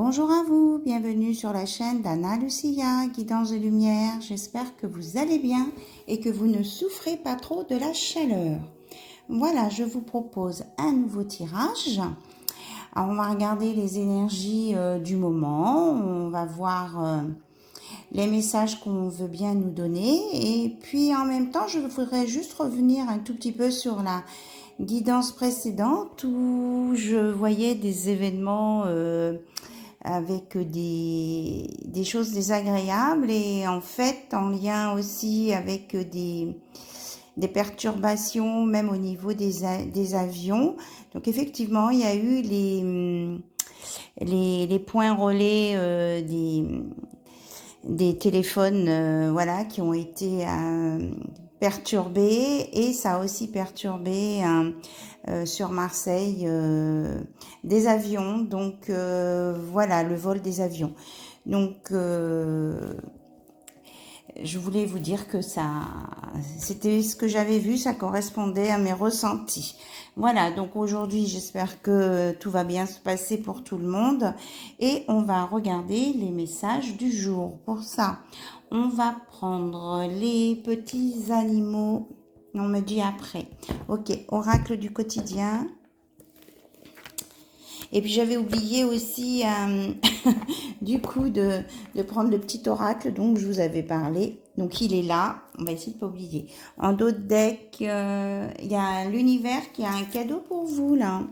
Bonjour à vous, bienvenue sur la chaîne d'Anna Lucia, Guidance de Lumière. J'espère que vous allez bien et que vous ne souffrez pas trop de la chaleur. Voilà, je vous propose un nouveau tirage. Alors, on va regarder les énergies du moment, on va voir les messages qu'on veut bien nous donner. Et puis en même temps, je voudrais juste revenir un tout petit peu sur la guidance précédente où je voyais des événements avec des choses désagréables et en fait en lien aussi avec des perturbations même au niveau des avions. Donc effectivement, il y a eu les points relais des téléphones voilà, qui ont été perturbés et ça a aussi perturbé sur Marseille des avions, donc voilà, le vol des avions. Donc je voulais vous dire que ça, c'était ce que j'avais vu, ça correspondait à mes ressentis. Voilà, donc aujourd'hui, j'espère que tout va bien se passer pour tout le monde. Et on va regarder les messages du jour. Pour ça, on va prendre les petits animaux. On me dit après. Ok, oracle du quotidien. Et puis j'avais oublié aussi du coup de prendre le petit oracle dont je vous avais parlé. Donc il est là, on va essayer de ne pas oublier. En dos de deck, il y a l'univers qui a un cadeau pour vous là.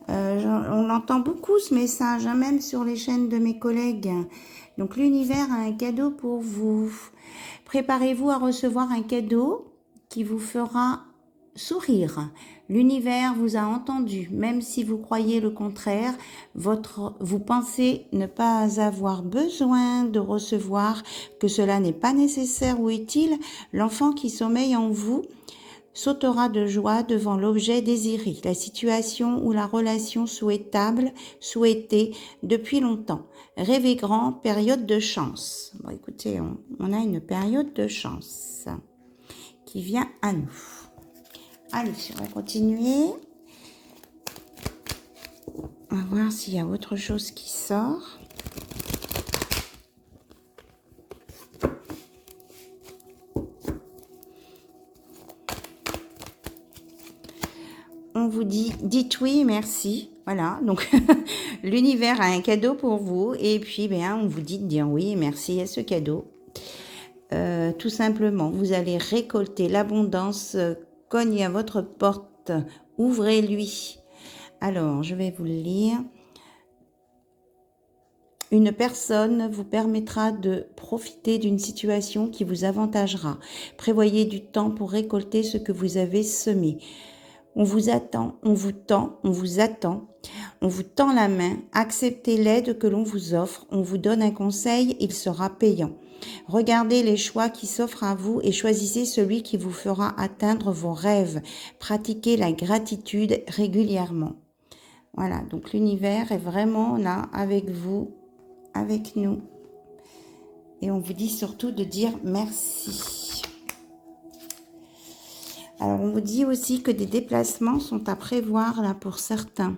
On entend beaucoup ce message, hein, même sur les chaînes de mes collègues. Donc l'univers a un cadeau pour vous. Préparez-vous à recevoir un cadeau qui vous fera sourire. L'univers vous a entendu, même si vous croyez le contraire, vous pensez ne pas avoir besoin de recevoir, que cela n'est pas nécessaire ou utile. L'enfant qui sommeille en vous sautera de joie devant l'objet désiré, la situation ou la relation souhaitée depuis longtemps. Rêvez grand, période de chance. Bon, écoutez, on a une période de chance qui vient à nous. Allez, on va continuer. On va voir s'il y a autre chose qui sort. On vous dit, dites oui, merci. Voilà, donc l'univers a un cadeau pour vous. Et puis, bien, on vous dit de dire oui, merci à ce cadeau. Tout simplement, vous allez récolter l'abondance, cogne à votre porte, ouvrez-lui. Alors, je vais vous le lire. Une personne vous permettra de profiter d'une situation qui vous avantagera. Prévoyez du temps pour récolter ce que vous avez semé. On vous attend, on vous tend, on vous attend, on vous tend la main, acceptez l'aide que l'on vous offre, on vous donne un conseil, il sera payant. Regardez les choix qui s'offrent à vous et choisissez celui qui vous fera atteindre vos rêves. Pratiquez la gratitude régulièrement. Voilà, donc l'univers est vraiment là avec vous, avec nous. Et on vous dit surtout de dire merci. Alors, on vous dit aussi que des déplacements sont à prévoir là pour certains.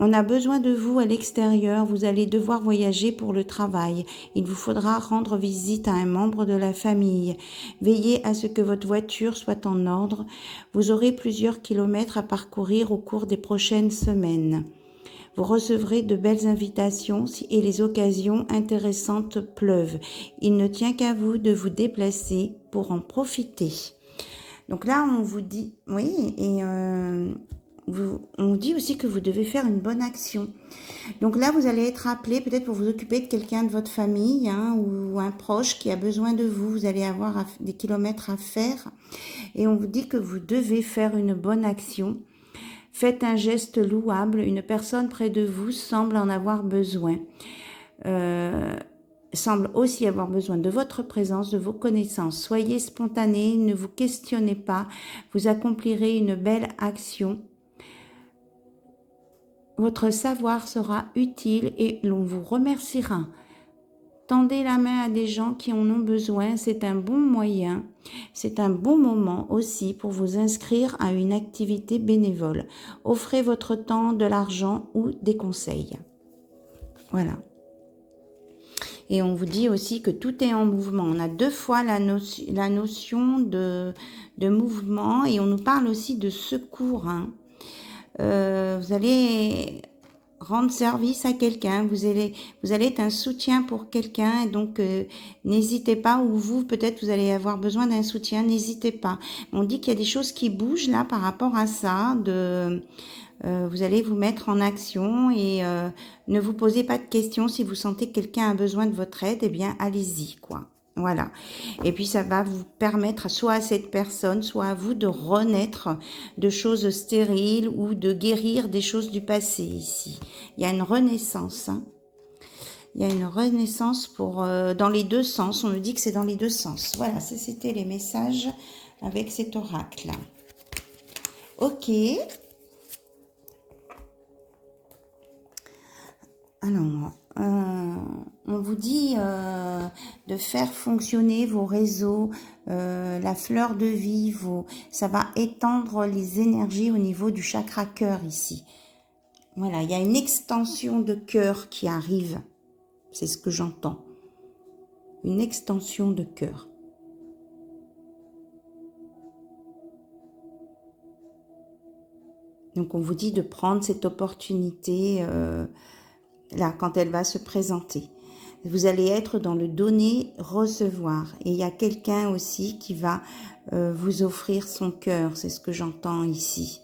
On a besoin de vous à l'extérieur, vous allez devoir voyager pour le travail. Il vous faudra rendre visite à un membre de la famille. Veillez à ce que votre voiture soit en ordre. Vous aurez plusieurs kilomètres à parcourir au cours des prochaines semaines. Vous recevrez de belles invitations et les occasions intéressantes pleuvent. Il ne tient qu'à vous de vous déplacer pour en profiter. Donc là, on vous dit, oui, et on dit aussi que vous devez faire une bonne action. Donc là, vous allez être appelé peut-être pour vous occuper de quelqu'un de votre famille hein, ou un proche qui a besoin de vous. Vous allez avoir des kilomètres à faire et on vous dit que vous devez faire une bonne action. Faites un geste louable. Une personne près de vous semble en avoir besoin. Semble aussi avoir besoin de votre présence, de vos connaissances. Soyez spontané, ne vous questionnez pas. Vous accomplirez une belle action. Votre savoir sera utile et l'on vous remerciera. Tendez la main à des gens qui en ont besoin, c'est un bon moyen. C'est un bon moment aussi pour vous inscrire à une activité bénévole. Offrez votre temps, de l'argent ou des conseils. Voilà. Et on vous dit aussi que tout est en mouvement. On a 2 fois la notion de mouvement et on nous parle aussi de secours. Hein. Vous allez rendre service à quelqu'un, vous allez être un soutien pour quelqu'un, donc n'hésitez pas, ou vous peut-être vous allez avoir besoin d'un soutien, n'hésitez pas. On dit qu'il y a des choses qui bougent là par rapport à ça, vous allez vous mettre en action et ne vous posez pas de questions. Si vous sentez que quelqu'un a besoin de votre aide, eh bien allez-y, quoi. Voilà. Et puis ça va vous permettre soit à cette personne, soit à vous de renaître de choses stériles ou de guérir des choses du passé ici. Il y a une renaissance. Hein. Il y a une renaissance dans les 2 sens. On nous dit que c'est dans les 2 sens. Voilà, c'était les messages avec cet oracle. Ok. Alors, on vous dit de faire fonctionner vos réseaux, la fleur de vie, ça va étendre les énergies au niveau du chakra cœur ici. Voilà, il y a une extension de cœur qui arrive, c'est ce que j'entends. Une extension de cœur. Donc on vous dit de prendre cette opportunité là, quand elle va se présenter. Vous allez être dans le donner-recevoir. Et il y a quelqu'un aussi qui va vous offrir son cœur, c'est ce que j'entends ici.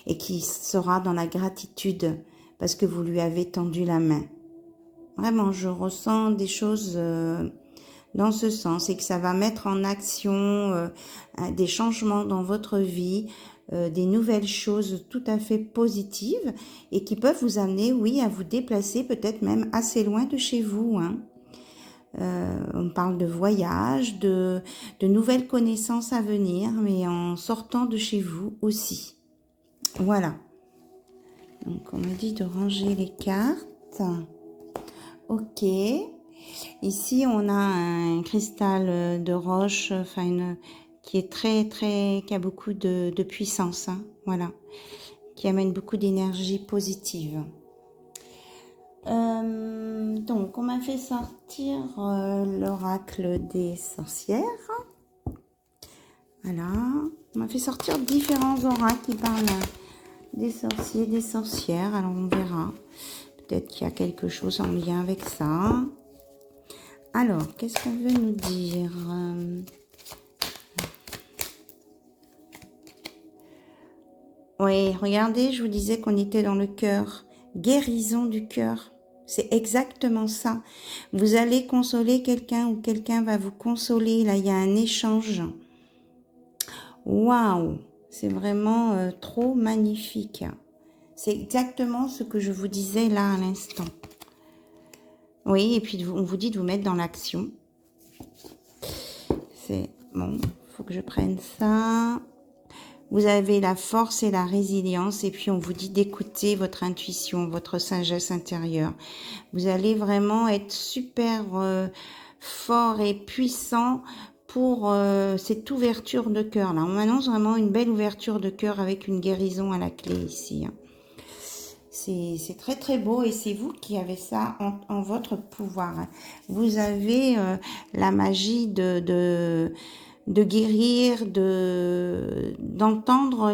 Et qui sera dans la gratitude parce que vous lui avez tendu la main. Vraiment, je ressens des choses dans ce sens et que ça va mettre en action des changements dans votre vie, des nouvelles choses tout à fait positives et qui peuvent vous amener, oui, à vous déplacer peut-être même assez loin de chez vous. Hein. On parle de voyage, de nouvelles connaissances à venir, mais en sortant de chez vous aussi. Voilà. Donc, on me dit de ranger les cartes. Ok. Ici, on a un cristal de roche, qui est qui a beaucoup de puissance, hein, voilà, qui amène beaucoup d'énergie positive. Donc, on m'a fait sortir l'oracle des sorcières. Voilà, on m'a fait sortir différents oracles qui parlent des sorciers, des sorcières. Alors, on verra. Peut-être qu'il y a quelque chose en lien avec ça. Alors, qu'est-ce qu'on veut nous dire ? Oui, regardez, je vous disais qu'on était dans le cœur. Guérison du cœur. C'est exactement ça. Vous allez consoler quelqu'un ou quelqu'un va vous consoler. Là, il y a un échange. Waouh! C'est vraiment trop magnifique. C'est exactement ce que je vous disais là à l'instant. Oui, et puis on vous dit de vous mettre dans l'action. C'est bon, il faut que je prenne ça. Vous avez la force et la résilience et puis on vous dit d'écouter votre intuition, votre sagesse intérieure. Vous allez vraiment être super fort et puissant pour cette ouverture de cœur là. On m'annonce vraiment une belle ouverture de cœur avec une guérison à la clé ici. C'est très très beau et c'est vous qui avez ça en votre pouvoir. Vous avez la magie de guérir, d'entendre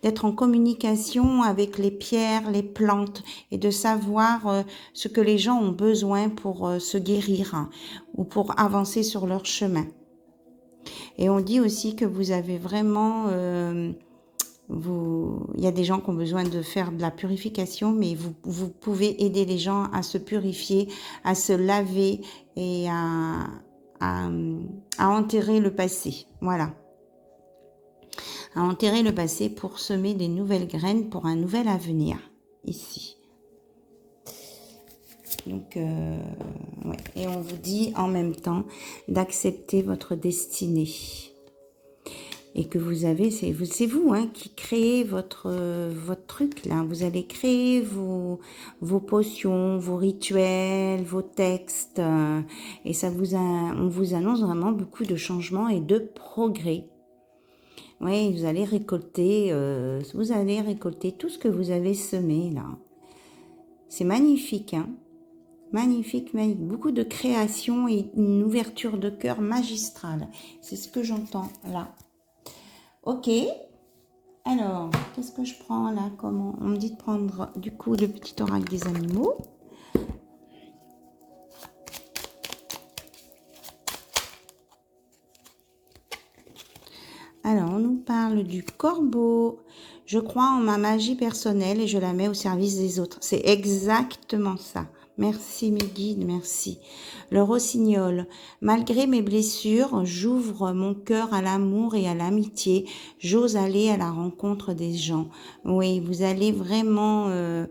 d'être en communication avec les pierres, les plantes et de savoir ce que les gens ont besoin pour se guérir hein, ou pour avancer sur leur chemin. Et on dit aussi que vous avez vraiment... il y a des gens qui ont besoin de faire de la purification, mais vous pouvez aider les gens à se purifier, à se laver et à enterrer le passé. Voilà. À enterrer le passé pour semer des nouvelles graines pour un nouvel avenir, ici. Donc, ouais. Et on vous dit en même temps d'accepter votre destinée. Et que vous avez, c'est vous hein, qui créez votre truc là. Vous allez créer vos potions, vos rituels, vos textes. Et on vous annonce vraiment beaucoup de changements et de progrès. Oui, vous allez récolter tout ce que vous avez semé là. C'est magnifique, hein. Magnifique, magnifique. Beaucoup de création et une ouverture de cœur magistrale. C'est ce que j'entends là. Ok. Alors, qu'est-ce que je prends là? Comment on me dit de prendre du coup le petit oracle des animaux. Alors, on nous parle du corbeau. Je crois en ma magie personnelle et je la mets au service des autres. C'est exactement ça. Merci mes guides, merci. Le rossignol. Malgré mes blessures, j'ouvre mon cœur à l'amour et à l'amitié. J'ose aller à la rencontre des gens. Oui, vous allez vraiment... là,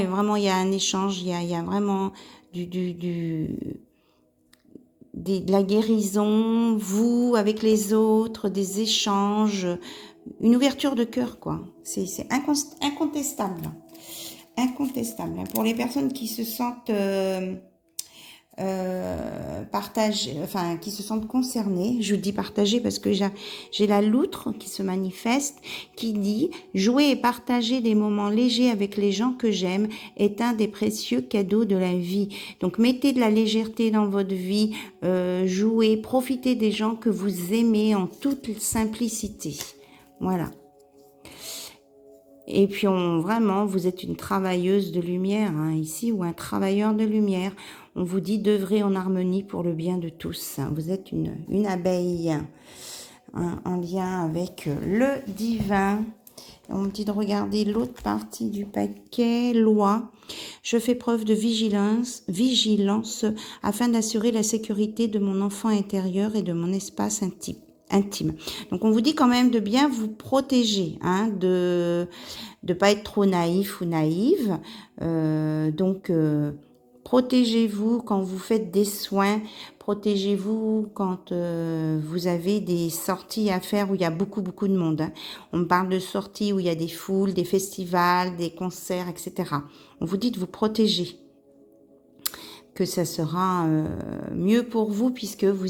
vraiment, il y a un échange, il y a vraiment de la guérison, vous avec les autres, des échanges, une ouverture de cœur, quoi. C'est incontestable. Incontestable. Pour les personnes qui se sentent partagées, enfin qui se sentent concernées, je dis partagées parce que j'ai la loutre qui se manifeste, qui dit jouer et partager des moments légers avec les gens que j'aime est un des précieux cadeaux de la vie. Donc mettez de la légèreté dans votre vie, jouez, profitez des gens que vous aimez en toute simplicité. Voilà. Et puis vraiment, vous êtes une travailleuse de lumière hein, ici, ou un travailleur de lumière. On vous dit d'œuvrer en harmonie pour le bien de tous. Vous êtes une abeille hein, en lien avec le divin. On me dit de regarder l'autre partie du paquet, loi. Je fais preuve de vigilance afin d'assurer la sécurité de mon enfant intérieur et de mon espace intime. Donc on vous dit quand même de bien vous protéger, hein, de pas être trop naïf ou naïve. Protégez-vous quand vous faites des soins, protégez-vous quand vous avez des sorties à faire où il y a beaucoup de monde. Hein. On me parle de sorties où il y a des foules, des festivals, des concerts, etc. On vous dit de vous protéger, que ça sera mieux pour vous puisque vous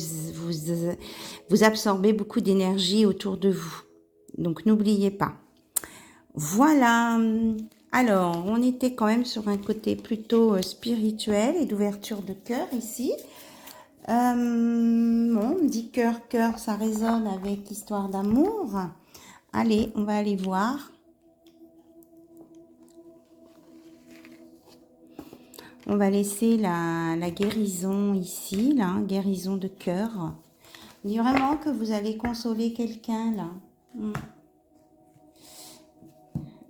absorbez beaucoup d'énergie autour de vous. Donc n'oubliez pas. Voilà. Alors, on était quand même sur un côté plutôt spirituel et d'ouverture de cœur ici. Bon, on me dit cœur, ça résonne avec l'histoire d'amour. Allez, on va aller voir. On va laisser la guérison ici, là, guérison de cœur. On dit vraiment que vous allez consoler quelqu'un, là.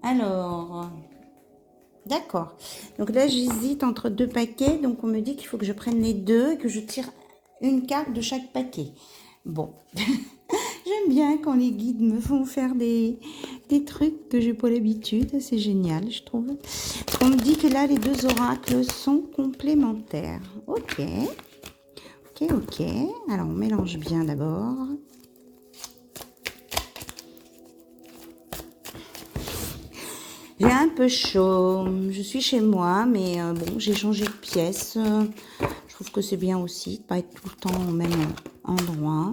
Alors, d'accord. Donc là, j'hésite entre deux paquets. Donc, on me dit qu'il faut que je prenne les deux et que je tire une carte de chaque paquet. Bon, j'aime bien quand les guides me font faire des trucs que j'ai pas l'habitude. C'est génial, je trouve. On me dit que là, les deux oracles sont complémentaires. Ok. Alors, on mélange bien d'abord. J'ai un peu chaud, je suis chez moi, mais bon, j'ai changé de pièce. Je trouve que c'est bien aussi de ne pas être tout le temps au même endroit.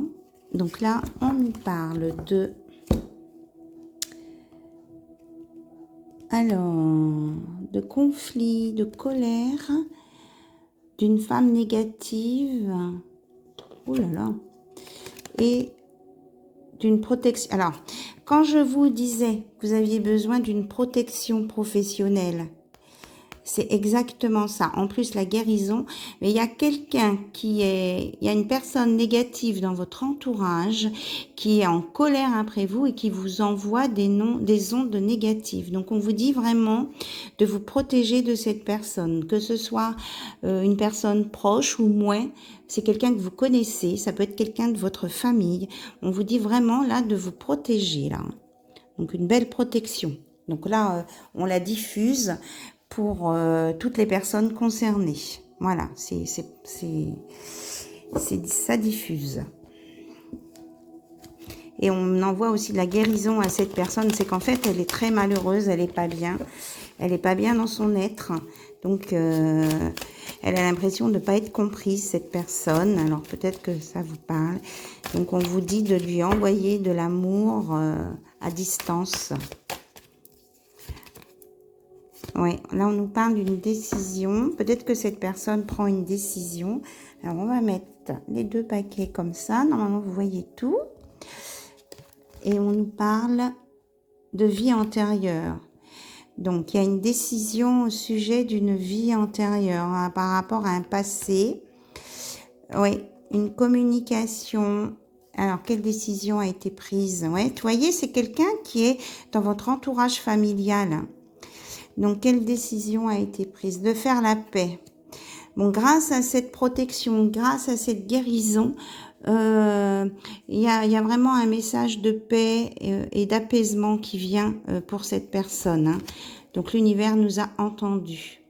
Donc là, on nous parle de... Alors, de conflit, de colère, d'une femme négative. Oh là là. Et d'une protection... Alors... Quand je vous disais que vous aviez besoin d'une protection professionnelle, c'est exactement ça. En plus, la guérison, mais il y a quelqu'un il y a une personne négative dans votre entourage qui est en colère après vous et qui vous envoie des ondes négatives. Donc, on vous dit vraiment de vous protéger de cette personne, que ce soit une personne proche ou moins. C'est quelqu'un que vous connaissez, ça peut être quelqu'un de votre famille. On vous dit vraiment là de vous protéger là. Donc une belle protection. Donc là, on la diffuse pour toutes les personnes concernées. Voilà, ça diffuse. Et on envoie aussi de la guérison à cette personne. C'est qu'en fait, elle est très malheureuse, elle est pas bien. Elle est pas bien dans son être. Donc, elle a l'impression de ne pas être comprise, cette personne. Alors, peut-être que ça vous parle. Donc, on vous dit de lui envoyer de l'amour à distance. Oui, là on nous parle d'une décision. Peut-être que cette personne prend une décision. Alors on va mettre les 2 paquets comme ça. Normalement vous voyez tout. Et on nous parle de vie antérieure. Donc il y a une décision au sujet d'une vie antérieure hein, par rapport à un passé. Oui, une communication. Alors, quelle décision a été prise? Ouais, vous voyez, c'est quelqu'un qui est dans votre entourage familial. Donc, quelle décision a été prise? De faire la paix. Bon, grâce à cette protection, grâce à cette guérison, il y a vraiment un message de paix et d'apaisement qui vient pour cette personne. Hein. Donc, l'univers nous a entendus.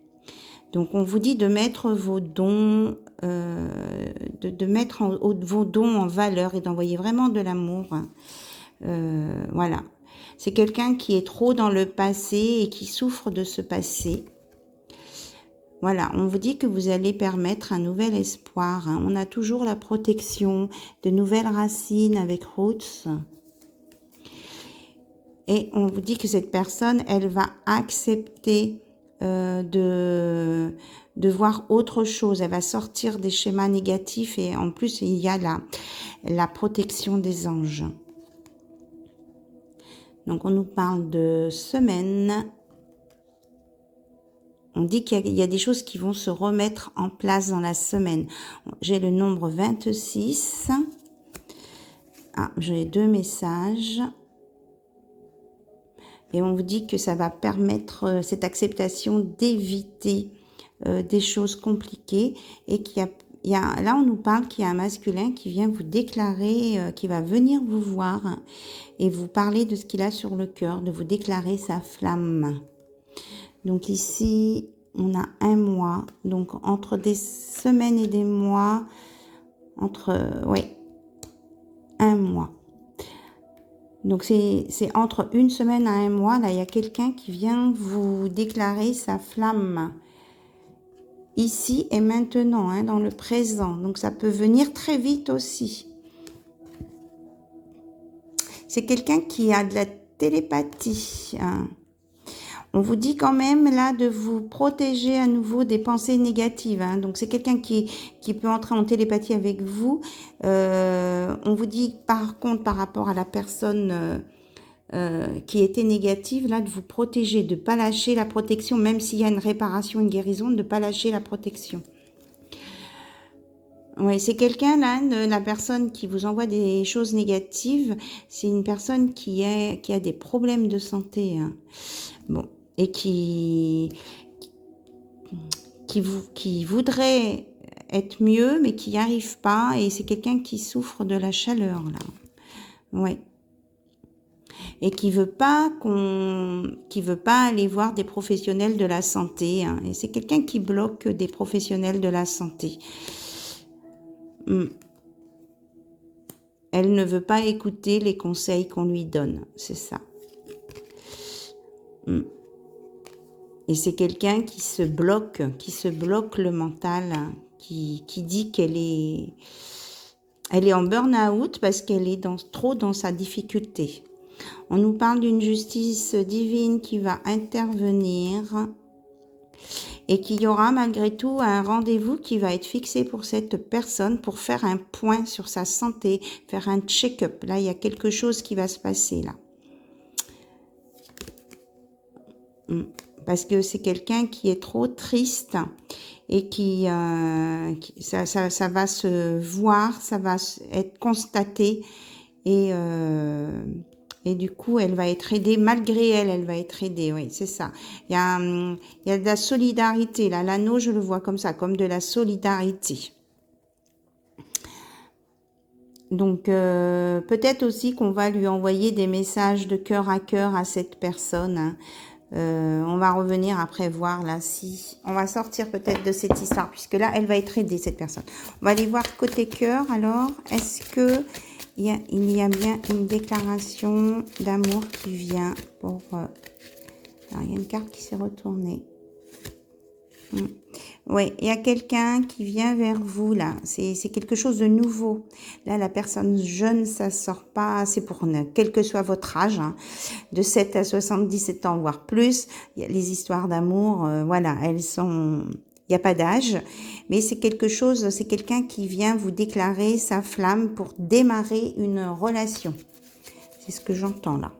Donc, on vous dit de mettre vos dons, de mettre vos dons en valeur et d'envoyer vraiment de l'amour. Voilà. C'est quelqu'un qui est trop dans le passé et qui souffre de ce passé. Voilà, on vous dit que vous allez permettre un nouvel espoir. Hein. On a toujours la protection de nouvelles racines avec Roots. Et on vous dit que cette personne, elle va accepter de voir autre chose. Elle va sortir des schémas négatifs et en plus, il y a la protection des anges. Donc, on nous parle de semaine. On dit qu'il y a des choses qui vont se remettre en place dans la semaine. J'ai le nombre 26. Ah, j'ai 2 messages. Et on vous dit que ça va permettre cette acceptation d'éviter des choses compliquées et là on nous parle qu'il y a un masculin qui vient vous déclarer, qui va venir vous voir et vous parler de ce qu'il a sur le cœur, de vous déclarer sa flamme. Donc ici, on a 1 mois, donc entre des semaines et des mois, oui, 1 mois. Donc, c'est entre 1 semaine à 1 mois. Là, il y a quelqu'un qui vient vous déclarer sa flamme. Ici et maintenant, hein, dans le présent. Donc, ça peut venir très vite aussi. C'est quelqu'un qui a de la télépathie. Hein. On vous dit quand même là de vous protéger à nouveau des pensées négatives. Hein. Donc c'est quelqu'un qui peut entrer en télépathie avec vous. On vous dit par contre par rapport à la personne qui était négative, là de vous protéger, de ne pas lâcher la protection, même s'il y a une réparation, une guérison, de ne pas lâcher la protection. Oui, c'est quelqu'un là, la personne qui vous envoie des choses négatives, c'est une personne qui a des problèmes de santé. Hein. Bon. Et qui voudrait être mieux, mais qui n'y arrive pas. Et c'est quelqu'un qui souffre de la chaleur, là. Ouais. Et qui veut pas aller voir des professionnels de la santé. Hein. Et c'est quelqu'un qui bloque des professionnels de la santé. Elle ne veut pas écouter les conseils qu'on lui donne. C'est ça. Et c'est quelqu'un qui se bloque le mental, hein, qui dit qu'elle est en burn-out parce qu'elle est trop dans sa difficulté. On nous parle d'une justice divine qui va intervenir et qu'il y aura malgré tout un rendez-vous qui va être fixé pour cette personne pour faire un point sur sa santé, faire un check-up. Là, il y a quelque chose qui va se passer là. Parce que c'est quelqu'un qui est trop triste et ça va se voir, ça va être constaté et du coup elle va être aidée, malgré elle va être aidée, oui c'est ça. Il y a de la solidarité là, l'anneau je le vois comme ça, comme de la solidarité. Donc peut-être aussi qu'on va lui envoyer des messages de cœur à cœur à cette personne, hein. On va revenir après voir là si on va sortir peut-être de cette histoire puisque là elle va être aidée cette personne. On va aller voir côté cœur alors. Est-ce que il y a bien une déclaration d'amour qui vient pour alors, il y a une carte qui s'est retournée. Oui, il y a quelqu'un qui vient vers vous là. C'est quelque chose de nouveau. Là, la personne jeune, ça sort pas. C'est pour quel que soit votre âge, hein, de 7 à 77 ans, voire plus. Il y a les histoires d'amour, voilà, elles sont. Il n'y a pas d'âge, mais c'est quelque chose, c'est quelqu'un qui vient vous déclarer sa flamme pour démarrer une relation. C'est ce que j'entends là.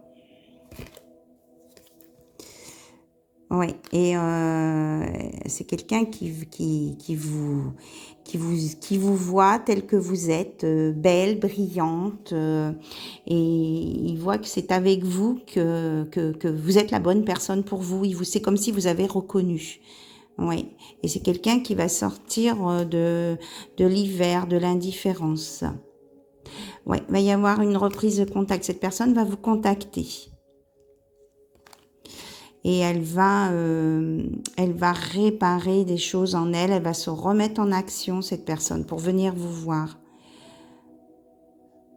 Oui, et c'est quelqu'un qui vous voit tel que vous êtes, belle, brillante, et il voit que c'est avec vous que vous êtes la bonne personne pour vous. C'est comme si vous avez reconnu. Oui, et c'est quelqu'un qui va sortir de l'hiver, de l'indifférence. Oui, il va y avoir une reprise de contact. Cette personne va vous contacter. Et elle va réparer des choses en elle, elle va se remettre en action, cette personne, pour venir vous voir.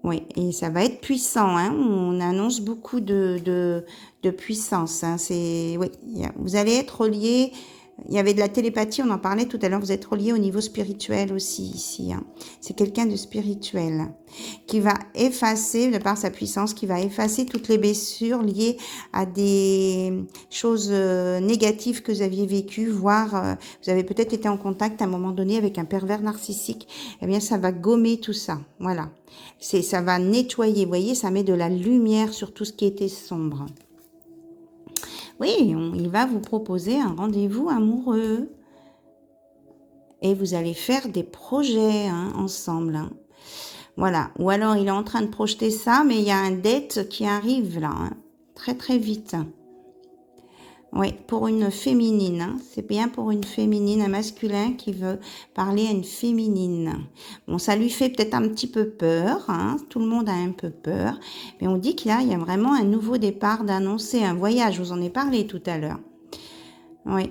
Oui, et ça va être puissant, hein. On annonce beaucoup de puissance, hein. Oui, vous allez être reliés. Il y avait de la télépathie, on en parlait tout à l'heure, vous êtes reliés au niveau spirituel aussi ici, hein. C'est quelqu'un de spirituel qui va effacer, de par sa puissance, qui va effacer toutes les blessures liées à des choses négatives que vous aviez vécues, voire vous avez peut-être été en contact à un moment donné avec un pervers narcissique. Eh bien, ça va gommer tout ça, voilà. Ça va nettoyer, vous voyez, ça met de la lumière sur tout ce qui était sombre. Oui, il va vous proposer un rendez-vous amoureux. Et vous allez faire des projets, hein, ensemble, hein. Voilà. Ou alors, il est en train de projeter ça, mais il y a un date qui arrive là, hein, très très vite. Oui, pour une féminine, hein. C'est bien pour une féminine, un masculin qui veut parler à une féminine. Bon, ça lui fait peut-être un petit peu peur, hein. Tout le monde a un peu peur. Mais on dit qu'il y a vraiment un nouveau départ d'annoncer, un voyage. Je vous en ai parlé tout à l'heure. Oui.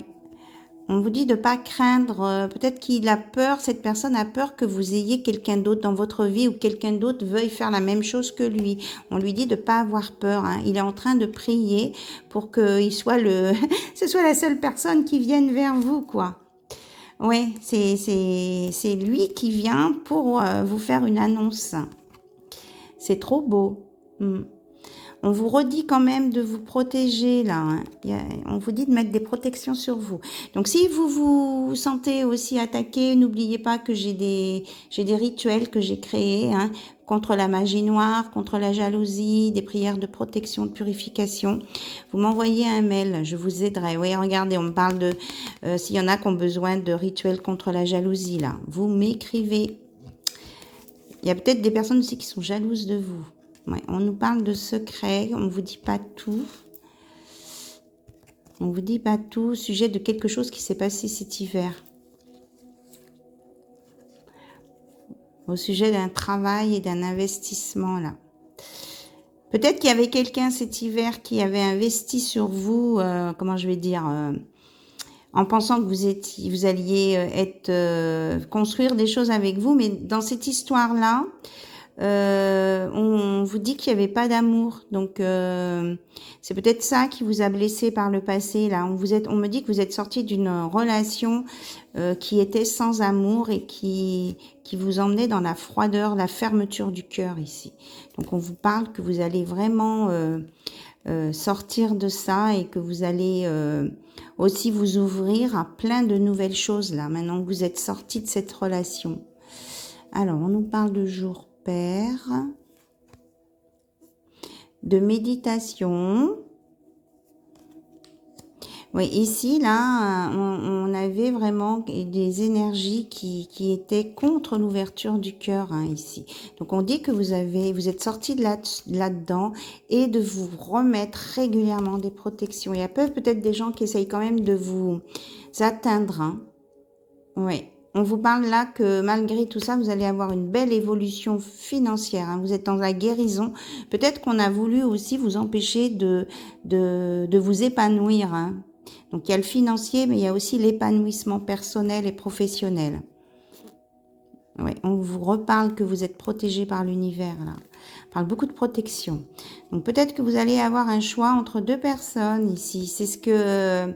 On vous dit de pas craindre, peut-être qu'il a peur, cette personne a peur que vous ayez quelqu'un d'autre dans votre vie ou quelqu'un d'autre veuille faire la même chose que lui. On lui dit de pas avoir peur, hein. Il est en train de prier pour qu'il soit ce soit la seule personne qui vienne vers vous, quoi. Ouais, c'est lui qui vient pour vous faire une annonce. C'est trop beau. On vous redit quand même de vous protéger là, hein. On vous dit de mettre des protections sur vous. Donc si vous vous sentez aussi attaqué, n'oubliez pas que j'ai des rituels que j'ai créés, hein, contre la magie noire, contre la jalousie, des prières de protection, de purification. Vous m'envoyez un mail, je vous aiderai. Oui, regardez, on me parle de s'il y en a qui ont besoin de rituels contre la jalousie là. Vous m'écrivez. Il y a peut-être des personnes aussi qui sont jalouses de vous. Ouais, on nous parle de secrets, on ne vous dit pas tout. On ne vous dit pas tout au sujet de quelque chose qui s'est passé cet hiver. Au sujet d'un travail et d'un investissement, là. Peut-être qu'il y avait quelqu'un cet hiver qui avait investi sur vous, comment je vais dire, en pensant que vous alliez construire des choses avec vous, mais dans cette histoire-là, on vous dit qu'il n'y avait pas d'amour, donc c'est peut-être ça qui vous a blessé par le passé. Là, on me dit que vous êtes sorti d'une relation qui était sans amour et qui vous emmenait dans la froideur, la fermeture du cœur ici. Donc on vous parle que vous allez vraiment sortir de ça et que vous allez aussi vous ouvrir à plein de nouvelles choses là. Maintenant que vous êtes sorti de cette relation. Alors on nous parle de jour pair, de méditation. Oui, ici, là, on avait vraiment des énergies qui étaient contre l'ouverture du cœur, hein, ici. Donc, on dit que vous êtes sorti de là-dedans et de vous remettre régulièrement des protections. Il y a peut-être des gens qui essayent quand même de vous atteindre, hein. Oui. On vous parle là que malgré tout ça, vous allez avoir une belle évolution financière, hein. Vous êtes dans la guérison. Peut-être qu'on a voulu aussi vous empêcher de vous épanouir, hein. Donc il y a le financier, mais il y a aussi l'épanouissement personnel et professionnel. Oui, on vous reparle que vous êtes protégé par l'univers là. On parle beaucoup de protection. Donc peut-être que vous allez avoir un choix entre deux personnes ici. C'est ce que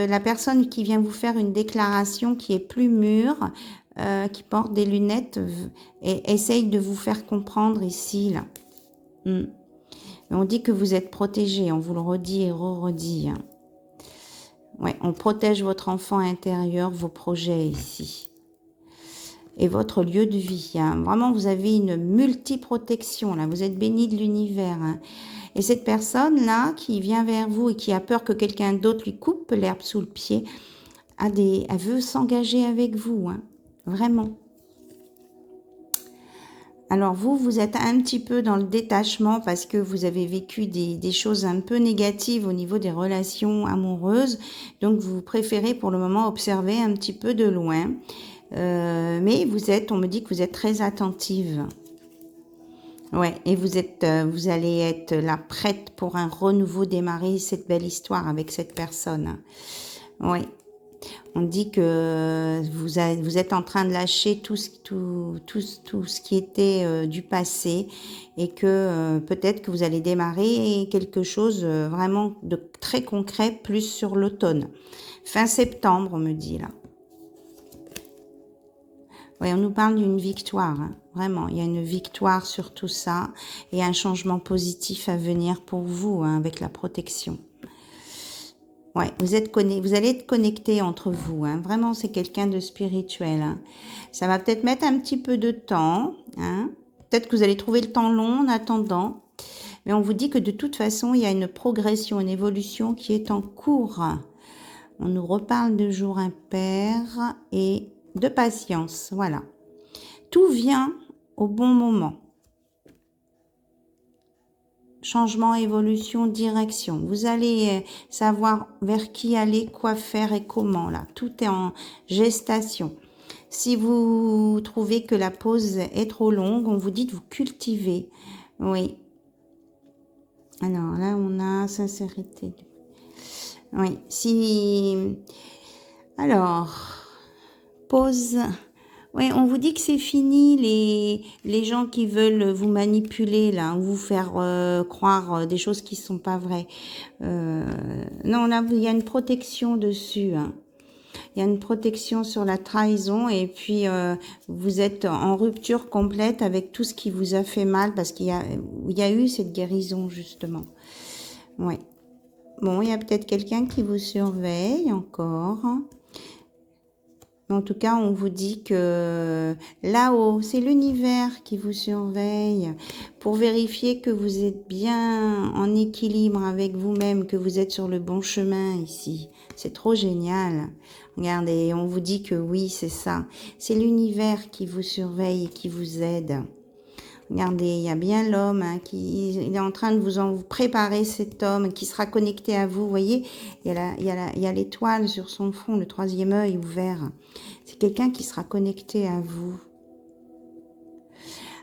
la personne qui vient vous faire une déclaration qui est plus mûre, qui porte des lunettes et essaye de vous faire comprendre ici là. On dit que vous êtes protégé, on vous le redit et redit. Ouais, on protège votre enfant intérieur, vos projets ici. Et votre lieu de vie. Vraiment, vous avez une multi-protection, là. Vous êtes béni de l'univers. Et cette personne-là, qui vient vers vous et qui a peur que quelqu'un d'autre lui coupe l'herbe sous le pied, elle veut s'engager avec vous. Vraiment. Alors vous êtes un petit peu dans le détachement parce que vous avez vécu des choses un peu négatives au niveau des relations amoureuses. Donc vous préférez pour le moment observer un petit peu de loin. Mais on me dit que vous êtes très attentive. Ouais, et vous allez être là prête pour un renouveau, démarrer cette belle histoire avec cette personne. Ouais. On dit que vous êtes en train de lâcher tout ce qui était du passé et que peut-être que vous allez démarrer quelque chose vraiment de très concret plus sur l'automne. Fin septembre, on me dit là. Oui, on nous parle d'une victoire, vraiment. Il y a une victoire sur tout ça et un changement positif à venir pour vous avec la protection. Ouais, vous allez être connectés entre vous. Vraiment, c'est quelqu'un de spirituel. Ça va peut-être mettre un petit peu de temps. Peut-être que vous allez trouver le temps long en attendant. Mais on vous dit que de toute façon, il y a une progression, une évolution qui est en cours. On nous reparle de jours impairs et de patience. Voilà. Tout vient au bon moment. Changement, évolution, direction. Vous allez savoir vers qui aller, quoi faire et comment. Là, tout est en gestation. Si vous trouvez que la pause est trop longue, on vous dit de vous cultiver. Oui. Alors là, on a sincérité. Oui. Alors, pause. Oui, on vous dit que c'est fini les gens qui veulent vous manipuler là, vous faire croire des choses qui sont pas vraies. Non, là il y a une protection dessus. Il y a une protection sur la trahison et puis vous êtes en rupture complète avec tout ce qui vous a fait mal parce qu'il y a eu cette guérison justement. Oui. Bon, il y a peut-être quelqu'un qui vous surveille encore. En tout cas, on vous dit que là-haut, c'est l'univers qui vous surveille pour vérifier que vous êtes bien en équilibre avec vous-même, que vous êtes sur le bon chemin ici. C'est trop génial. Regardez, on vous dit que oui, c'est ça. C'est l'univers qui vous surveille et qui vous aide. Regardez, il y a bien l'homme il est en train de vous préparer cet homme qui sera connecté à vous. Vous voyez, il y a l'étoile sur son front, le troisième œil ouvert. C'est quelqu'un qui sera connecté à vous.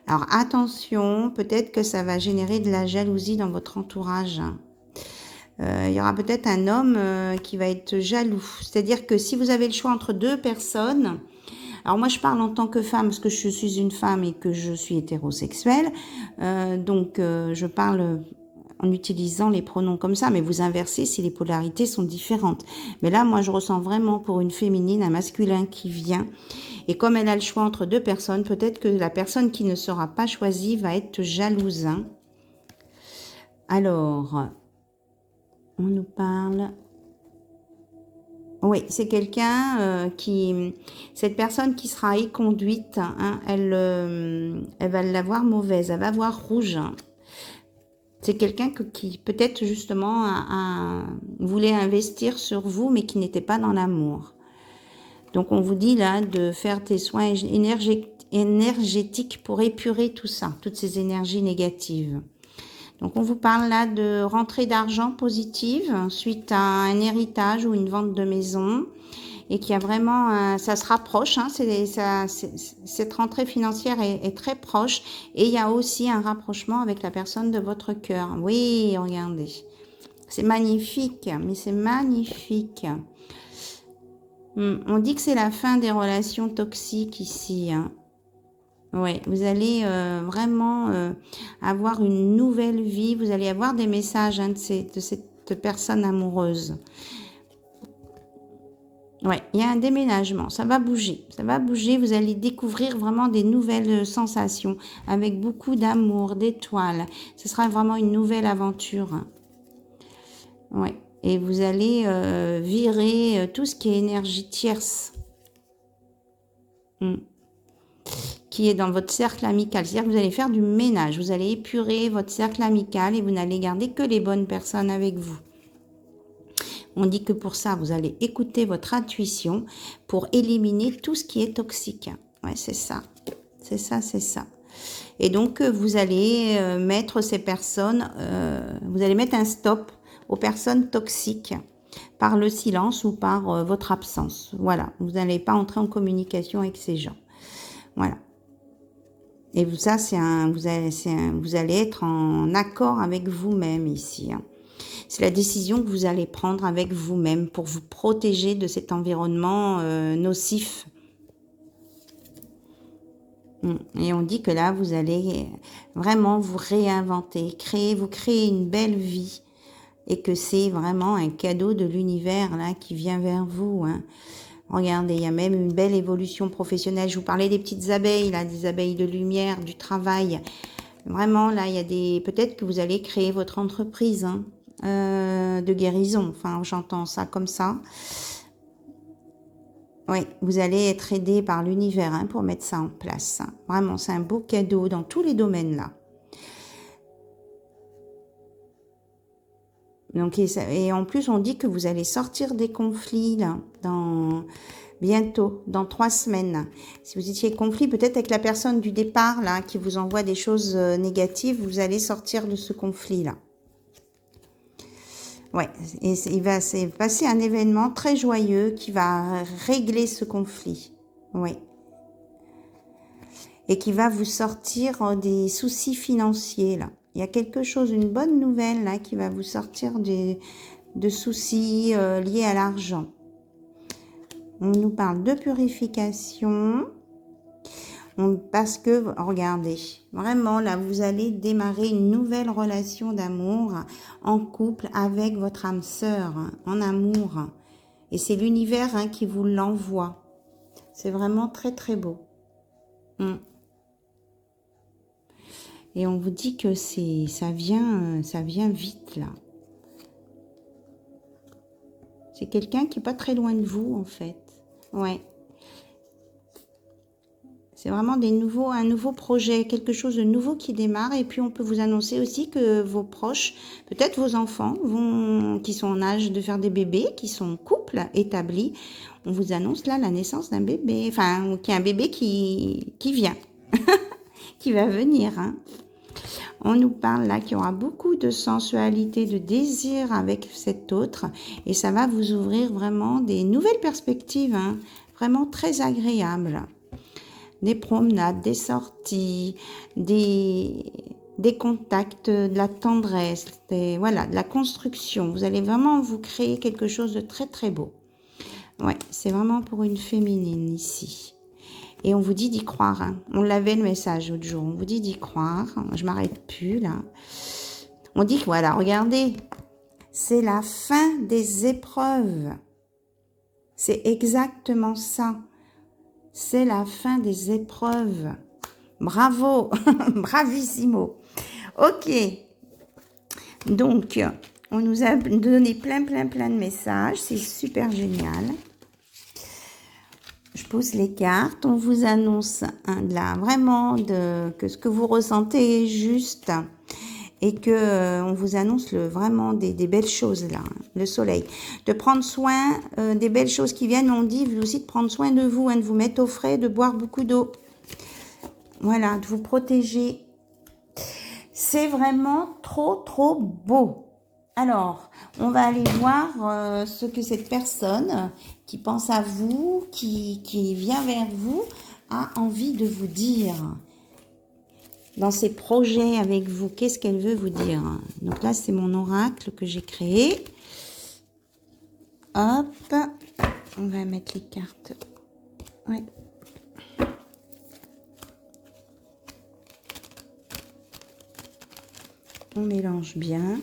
Alors attention, peut-être que ça va générer de la jalousie dans votre entourage. Il y aura peut-être un homme qui va être jaloux. C'est-à-dire que si vous avez le choix entre deux personnes... Alors moi je parle en tant que femme parce que je suis une femme et que je suis hétérosexuelle, donc je parle en utilisant les pronoms comme ça, mais vous inversez si les polarités sont différentes. Mais là moi je ressens vraiment pour une féminine un masculin qui vient et comme elle a le choix entre deux personnes, peut-être que la personne qui ne sera pas choisie va être jalouse. Alors, on nous parle... Oui, c'est quelqu'un cette personne qui sera éconduite, elle va l'avoir mauvaise, elle va voir rouge. C'est quelqu'un qui peut-être justement voulait investir sur vous, mais qui n'était pas dans l'amour. Donc on vous dit là de faire des soins énergétiques pour épurer tout ça, toutes ces énergies négatives. Donc, on vous parle là de rentrée d'argent positive suite à un héritage ou une vente de maison et qu'il y a vraiment, ça se rapproche, cette rentrée financière est très proche et il y a aussi un rapprochement avec la personne de votre cœur. Oui, regardez, c'est magnifique, mais c'est magnifique. On dit que c'est la fin des relations toxiques ici. Ouais, vous allez vraiment avoir une nouvelle vie. Vous allez avoir des messages hein, de cette personne amoureuse. Ouais, il y a un déménagement, ça va bouger, ça va bouger, vous allez découvrir vraiment des nouvelles sensations avec beaucoup d'amour, d'étoiles. Ce sera vraiment une nouvelle aventure. Hein. Ouais, et vous allez virer tout ce qui est énergie tierce qui est dans votre cercle amical. C'est-à-dire que vous allez faire du ménage, vous allez épurer votre cercle amical et vous n'allez garder que les bonnes personnes avec vous. On dit que pour ça, vous allez écouter votre intuition pour éliminer tout ce qui est toxique. Ouais, c'est ça. C'est ça, c'est ça. Et donc, vous allez mettre ces personnes, vous allez mettre un stop aux personnes toxiques par le silence ou par votre absence. Voilà, vous n'allez pas entrer en communication avec ces gens. Voilà. Et ça, vous allez être en accord avec vous-même ici. Hein. C'est la décision que vous allez prendre avec vous-même pour vous protéger de cet environnement nocif. Et on dit que là, vous allez vraiment vous réinventer, vous créer une belle vie. Et que c'est vraiment un cadeau de l'univers là qui vient vers vous. Hein. Regardez, il y a même une belle évolution professionnelle. Je vous parlais des petites abeilles, là, des abeilles de lumière, du travail. Vraiment, là, il y a peut-être que vous allez créer votre entreprise hein, de guérison. Enfin, j'entends ça comme ça. Oui, vous allez être aidé par l'univers hein, pour mettre ça en place. Hein. Vraiment, c'est un beau cadeau dans tous les domaines là. Donc, et en plus, on dit que vous allez sortir des conflits là, bientôt, dans 3 semaines. Si vous étiez conflit peut-être avec la personne du départ là, qui vous envoie des choses négatives, vous allez sortir de ce conflit là. Ouais, et il va se passer un événement très joyeux qui va régler ce conflit. Oui. Et qui va vous sortir des soucis financiers là. Il y a quelque chose, une bonne nouvelle là qui va vous sortir de soucis liés à l'argent. On nous parle de purification. Parce que, regardez, vraiment là, vous allez démarrer une nouvelle relation d'amour en couple avec votre âme sœur, en amour. Et c'est l'univers hein, qui vous l'envoie. C'est vraiment très très beau. Et on vous dit que ça vient vite là. C'est quelqu'un qui est pas très loin de vous en fait. Ouais. C'est vraiment un nouveau projet, quelque chose de nouveau qui démarre. Et puis on peut vous annoncer aussi que vos proches, peut-être vos enfants, qui sont en âge de faire des bébés, qui sont en couple établi, on vous annonce là la naissance d'un bébé. Enfin, qu'il y a un bébé qui vient, qui va venir. Hein. On nous parle là qu'il y aura beaucoup de sensualité, de désir avec cet autre. Et ça va vous ouvrir vraiment des nouvelles perspectives, hein, vraiment très agréables. Des promenades, des sorties, des contacts, de la tendresse, voilà, de la construction. Vous allez vraiment vous créer quelque chose de très très beau. Ouais, c'est vraiment pour une féminine ici. Et on vous dit d'y croire. Hein. On l'avait le message l'autre jour. On vous dit d'y croire. Je m'arrête plus là. On dit que voilà, regardez, c'est la fin des épreuves. C'est exactement ça. C'est la fin des épreuves. Bravo, bravissimo. Ok, donc on nous a donné plein de messages. C'est super génial. Je pose les cartes. On vous annonce là vraiment que ce que vous ressentez est juste. Et que on vous annonce vraiment des belles choses là, le soleil. De prendre soin des belles choses qui viennent, on dit aussi de prendre soin de vous, hein, de vous mettre au frais, de boire beaucoup d'eau. Voilà, de vous protéger. C'est vraiment trop beau. Alors, on va aller voir ce que cette personne qui pense à vous, qui vient vers vous, a envie de vous dire. Dans ses projets avec vous, qu'est-ce qu'elle veut vous dire? Donc là, c'est mon oracle que j'ai créé. Hop, on va mettre les cartes. Ouais. On mélange bien.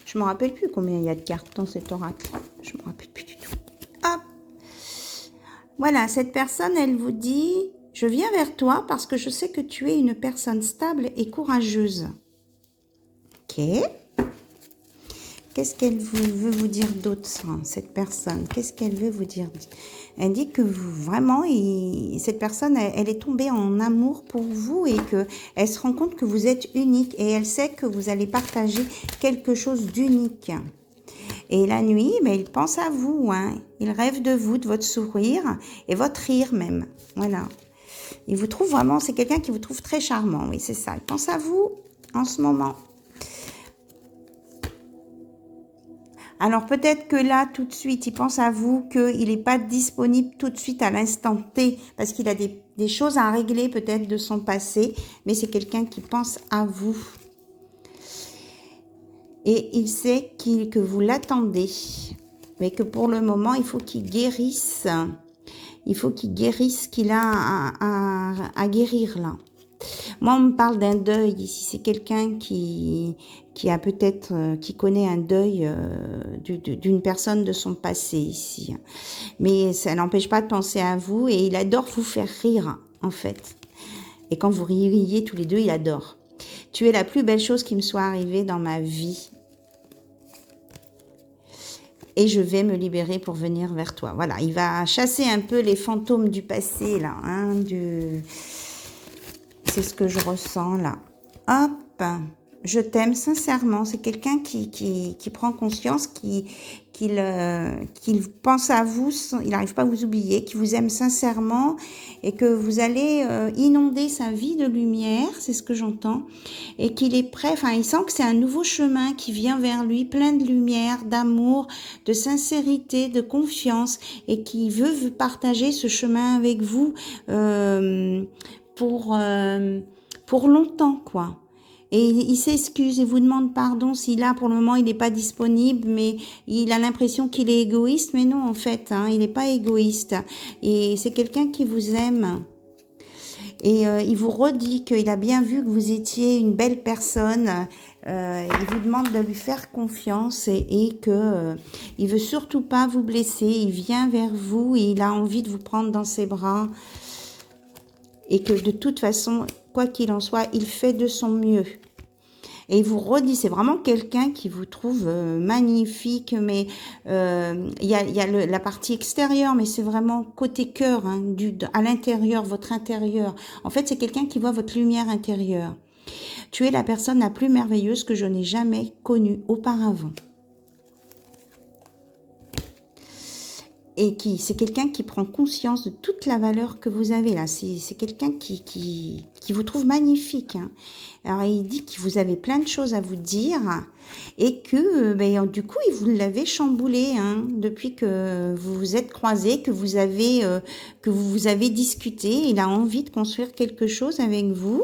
Je ne me rappelle plus combien il y a de cartes dans cet oracle. Je ne me rappelle plus du tout. Hop. Voilà, cette personne, elle vous dit, je viens vers toi parce que je sais que tu es une personne stable et courageuse. Ok. Qu'est-ce qu'elle veut vous dire d'autre, cette personne? Qu'est-ce qu'elle veut vous dire? Elle dit que vraiment, cette personne, elle est tombée en amour pour vous et qu'elle se rend compte que vous êtes unique et elle sait que vous allez partager quelque chose d'unique. Et la nuit, mais il pense à vous, hein. Il rêve de vous, de votre sourire et votre rire même. Voilà. Il vous trouve vraiment, c'est quelqu'un qui vous trouve très charmant, oui, c'est ça. Il pense à vous en ce moment. Alors peut-être que là, tout de suite, il pense à vous, qu'il n'est pas disponible tout de suite à l'instant T, parce qu'il a des choses à régler peut-être de son passé, mais c'est quelqu'un qui pense à vous. Et il sait que vous l'attendez, mais que pour le moment, il faut qu'il guérisse. Il faut qu'il guérisse ce qu'il a à guérir là. Moi, on me parle d'un deuil ici. C'est quelqu'un qui a peut-être, qui connaît un deuil d'une personne de son passé ici. Mais ça n'empêche pas de penser à vous et il adore vous faire rire, en fait. Et quand vous riez tous les deux, il adore. Tu es la plus belle chose qui me soit arrivée dans ma vie. Et je vais me libérer pour venir vers toi. Voilà, il va chasser un peu les fantômes du passé, là. Hein, c'est ce que je ressens, là. Hop, je t'aime sincèrement. C'est quelqu'un qui prend conscience, qu'il pense à vous, il n'arrive pas à vous oublier, qui vous aime sincèrement et que vous allez inonder sa vie de lumière, c'est ce que j'entends, et qu'il est prêt, enfin il sent que c'est un nouveau chemin qui vient vers lui, plein de lumière, d'amour, de sincérité, de confiance, et qui veut partager ce chemin avec vous pour longtemps, quoi. Et il s'excuse et vous demande pardon si là, pour le moment, il n'est pas disponible, mais il a l'impression qu'il est égoïste. Mais non, en fait, hein, il n'est pas égoïste. Et c'est quelqu'un qui vous aime. Et il vous redit qu'il a bien vu que vous étiez une belle personne. Il vous demande de lui faire confiance et que il veut surtout pas vous blesser. Il vient vers vous et il a envie de vous prendre dans ses bras. Et que de toute façon, quoi qu'il en soit, il fait de son mieux. Et il vous redit, c'est vraiment quelqu'un qui vous trouve magnifique, mais il y a la partie extérieure, mais c'est vraiment côté cœur, hein, à l'intérieur, votre intérieur. En fait, c'est quelqu'un qui voit votre lumière intérieure. Tu es la personne la plus merveilleuse que je n'ai jamais connue auparavant. Et c'est quelqu'un qui prend conscience de toute la valeur que vous avez là. C'est quelqu'un qui vous trouve magnifique. Hein. Alors, il dit que vous avez plein de choses à vous dire et que, du coup, vous l'avez chamboulé hein, depuis que vous vous êtes croisés, que vous avez discuté. Il a envie de construire quelque chose avec vous.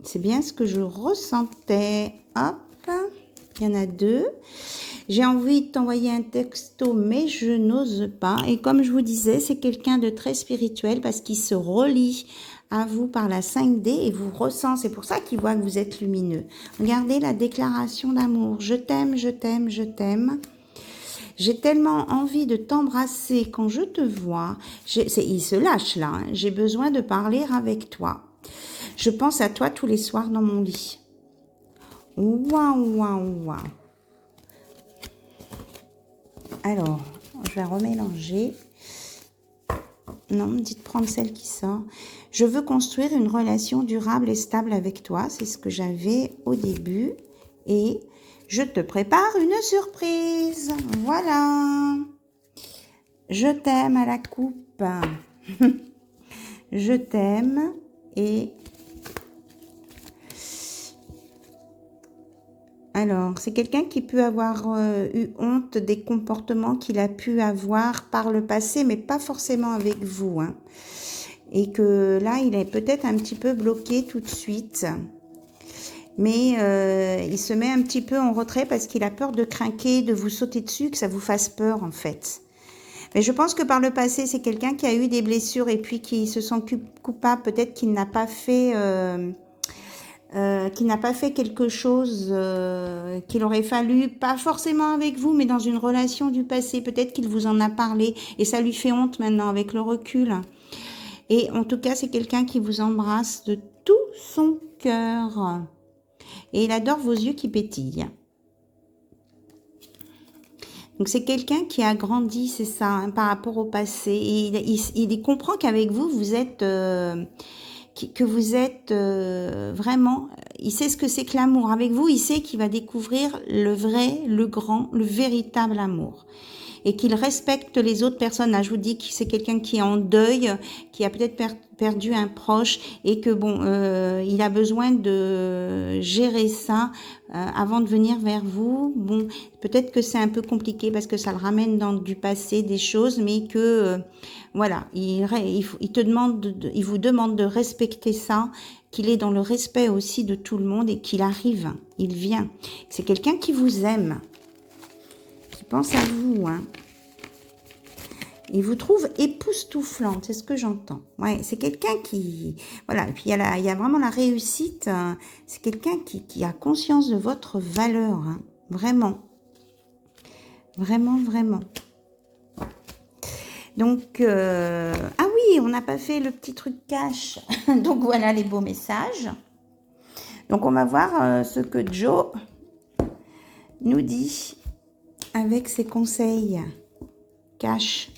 C'est bien ce que je ressentais. Hop, il y en a deux. J'ai envie de t'envoyer un texto, mais je n'ose pas. Et comme je vous disais, c'est quelqu'un de très spirituel parce qu'il se relie à vous par la 5D et vous ressent. C'est pour ça qu'il voit que vous êtes lumineux. Regardez la déclaration d'amour. Je t'aime, je t'aime, je t'aime. J'ai tellement envie de t'embrasser quand je te vois. Il se lâche là. Hein. J'ai besoin de parler avec toi. Je pense à toi tous les soirs dans mon lit. Waouh, waouh, waouh. Alors, je vais remélanger. Non, me dites prendre celle qui sort. Je veux construire une relation durable et stable avec toi. C'est ce que j'avais au début. Et je te prépare une surprise. Voilà. Je t'aime à la coupe. Je t'aime et... Alors, c'est quelqu'un qui peut avoir eu honte des comportements qu'il a pu avoir par le passé, mais pas forcément avec vous. Hein. Et que là, il est peut-être un petit peu bloqué tout de suite. Mais il se met un petit peu en retrait parce qu'il a peur de craquer, de vous sauter dessus, que ça vous fasse peur en fait. Mais je pense que par le passé, c'est quelqu'un qui a eu des blessures et puis qui se sent coupable. Peut-être qu'il n'a pas fait... qui n'a pas fait quelque chose qu'il aurait fallu, pas forcément avec vous, mais dans une relation du passé. Peut-être qu'il vous en a parlé et ça lui fait honte maintenant avec le recul. Et en tout cas, c'est quelqu'un qui vous embrasse de tout son cœur. Et il adore vos yeux qui pétillent. Donc c'est quelqu'un qui a grandi, c'est ça, hein, par rapport au passé. Et il comprend qu'avec vous, vous êtes... que vous êtes vraiment... Il sait ce que c'est que l'amour. Avec vous, il sait qu'il va découvrir le vrai, le grand, le véritable amour. Et qu'il respecte les autres personnes. Là, je vous dis que c'est quelqu'un qui est en deuil, qui a peut-être perdu un proche et que bon, il a besoin de gérer ça avant de venir vers vous. Bon, peut-être que c'est un peu compliqué parce que ça le ramène dans du passé, des choses, mais que voilà, il vous demande de respecter ça, qu'il est dans le respect aussi de tout le monde et qu'il arrive, il vient. C'est quelqu'un qui vous aime. Pense à vous, hein. Il vous trouve époustouflante, c'est ce que j'entends. Ouais, c'est quelqu'un qui... Voilà, et puis il y a vraiment la réussite. Hein. C'est quelqu'un qui a conscience de votre valeur, hein. Vraiment. Vraiment, vraiment. Donc, ah oui, on n'a pas fait le petit truc cash. Donc voilà les beaux messages. Donc on va voir ce que Joe nous dit avec ses conseils cash.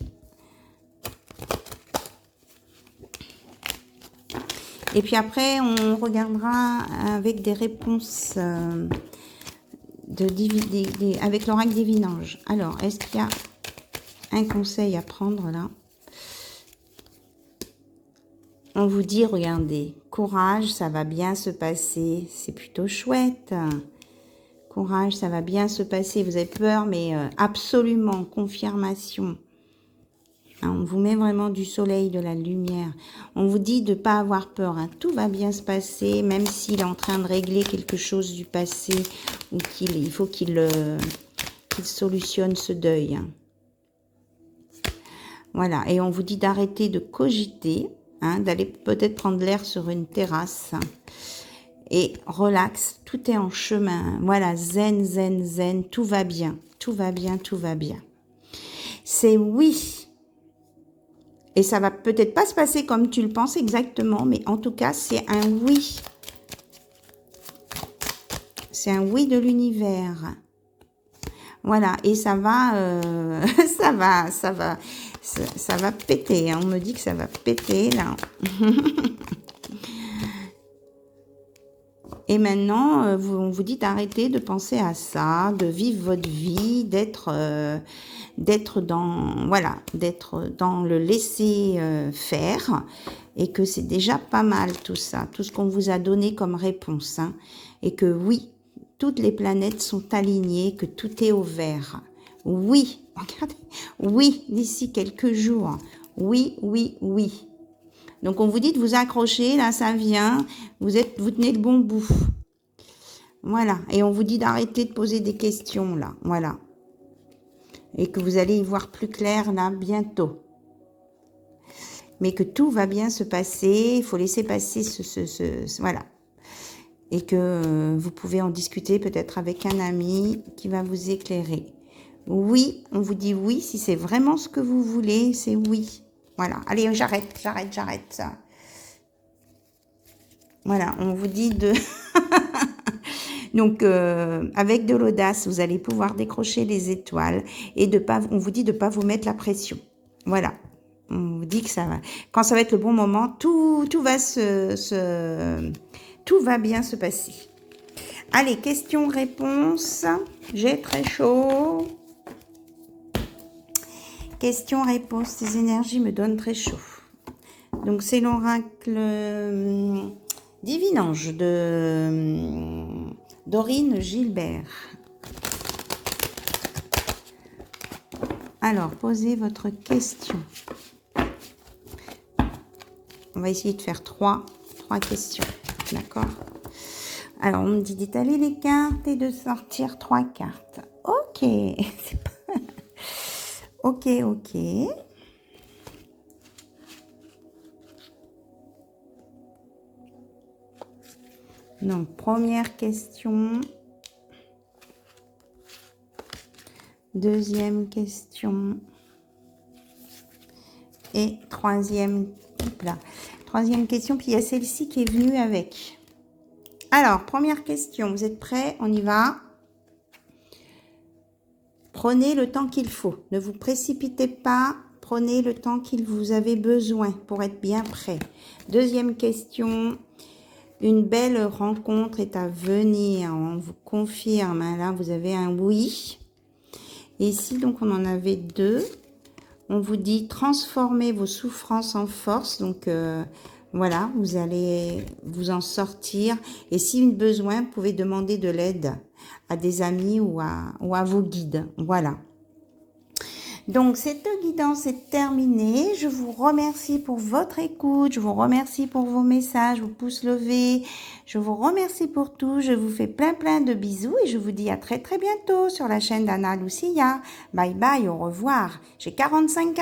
Et puis après, on regardera avec des réponses avec l'oracle divinange. Alors, est-ce qu'il y a un conseil à prendre là? On vous dit, regardez, courage, ça va bien se passer. C'est plutôt chouette. Courage, ça va bien se passer. Vous avez peur, mais absolument, confirmation. Hein, on vous met vraiment du soleil, de la lumière. On vous dit de ne pas avoir peur. Hein. Tout va bien se passer, même s'il est en train de régler quelque chose du passé ou il faut qu'il solutionne ce deuil. Hein. Voilà, et on vous dit d'arrêter de cogiter, hein, d'aller peut-être prendre l'air sur une terrasse. Hein. Et relax, tout est en chemin. Voilà, zen, zen, zen, tout va bien, tout va bien, tout va bien. C'est oui. Et ça va peut-être pas se passer comme tu le penses exactement, mais en tout cas, c'est un oui. C'est un oui de l'univers. Voilà, et ça va, ça va péter. Hein. On me dit que ça va péter, là. Et maintenant, on vous dit d'arrêter de penser à ça, de vivre votre vie, d'être dans, voilà, d'être dans le laisser faire, et que c'est déjà pas mal tout ça, tout ce qu'on vous a donné comme réponse, hein, et que oui, toutes les planètes sont alignées, que tout est au vert. Oui, regardez, oui, d'ici quelques jours, oui, oui, oui. Donc, on vous dit de vous accrocher, là, ça vient, vous tenez le bon bout. Voilà, et on vous dit d'arrêter de poser des questions, là, voilà. Et que vous allez y voir plus clair, là, bientôt. Mais que tout va bien se passer, il faut laisser passer voilà. Et que vous pouvez en discuter peut-être avec un ami qui va vous éclairer. Oui, on vous dit oui, si c'est vraiment ce que vous voulez, c'est oui. Voilà, allez, j'arrête. Voilà, on vous dit de... Donc, avec de l'audace, vous allez pouvoir décrocher les étoiles et on vous dit de ne pas vous mettre la pression. Voilà, on vous dit que ça va. Quand ça va être le bon moment, tout va tout va bien se passer. Allez, questions-réponses. J'ai très chaud. Questions-réponses. Ces énergies me donnent très chaud. Donc, c'est l'oracle divinange de Dorine Gilbert. Alors, posez votre question. On va essayer de faire trois questions. D'accord? Alors, on me dit d'étaler les cartes et de sortir 3 cartes. Ok. Ok. Donc, première question. Deuxième question. Et troisième, là. Troisième question, puis il y a celle-ci qui est venue avec. Alors, première question, vous êtes prêts? On y va. Prenez le temps qu'il faut. Ne vous précipitez pas. Prenez le temps qu'il vous avez besoin pour être bien prêt. Deuxième question. Une belle rencontre est à venir. On vous confirme. Hein, là, vous avez un oui. Et ici, donc, on en avait deux. On vous dit transformez vos souffrances en force. Donc, voilà, vous allez vous en sortir. Et si besoin, vous pouvez demander de l'aide à des amis ou à vos guides. Voilà. Donc, cette guidance est terminée. Je vous remercie pour votre écoute. Je vous remercie pour vos messages, vos pouces levés. Je vous remercie pour tout. Je vous fais plein de bisous et je vous dis à très bientôt sur la chaîne d'Anna Lucia. Bye bye, au revoir. J'ai 45.